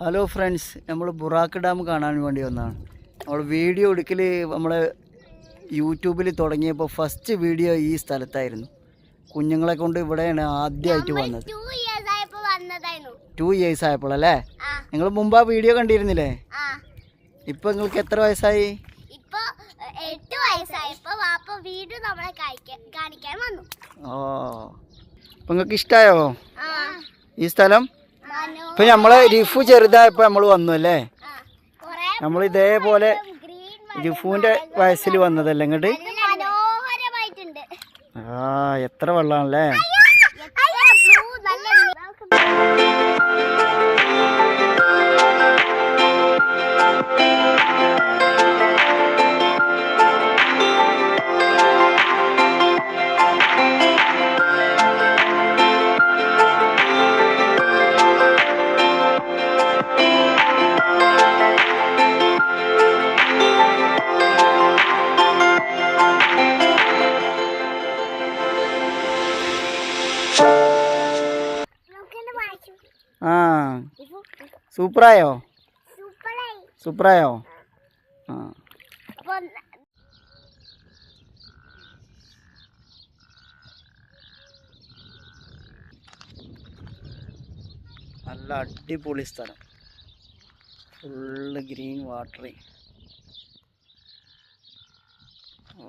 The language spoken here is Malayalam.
ഹലോ ഫ്രണ്ട്സ്, നമ്മൾ ബുറാക്ക് ഡാം കാണാൻ വേണ്ടി വന്നതാണ്. നമ്മൾ വീഡിയോ എടുക്കൽ നമ്മൾ യൂട്യൂബിൽ തുടങ്ങിയപ്പോൾ ഫസ്റ്റ് വീഡിയോ ഈ സ്ഥലത്തായിരുന്നു. കുഞ്ഞുങ്ങളെ കൊണ്ട് ഇവിടെയാണ് ആദ്യമായിട്ട് വന്നത്. 2 years ആയപ്പോൾ അല്ലേ? നിങ്ങൾ മുമ്പ് ആ വീഡിയോ കണ്ടിരുന്നില്ലേ? ഇപ്പം നിങ്ങൾക്ക് എത്ര വയസ്സായി? ഓ, അപ്പം നിങ്ങൾക്ക് ഇഷ്ടമായോ ഈ സ്ഥലം? ഇപ്പം നമ്മളെ റിഫു ചെറുതായപ്പോൾ നമ്മൾ വന്നു അല്ലേ? നമ്മൾ ഇതേപോലെ റിഫുവിൻ്റെ വയസ്സിൽ വന്നതല്ലേ ഇങ്ങോട്ട്? ആ, എത്ര വെള്ളമാണല്ലേ? ആ, സൂപ്പറായോ? ആ, നല്ല അടിപൊളി സ്ഥലം, ഫുള്ള് ഗ്രീൻ വാട്ടർ. ഓ,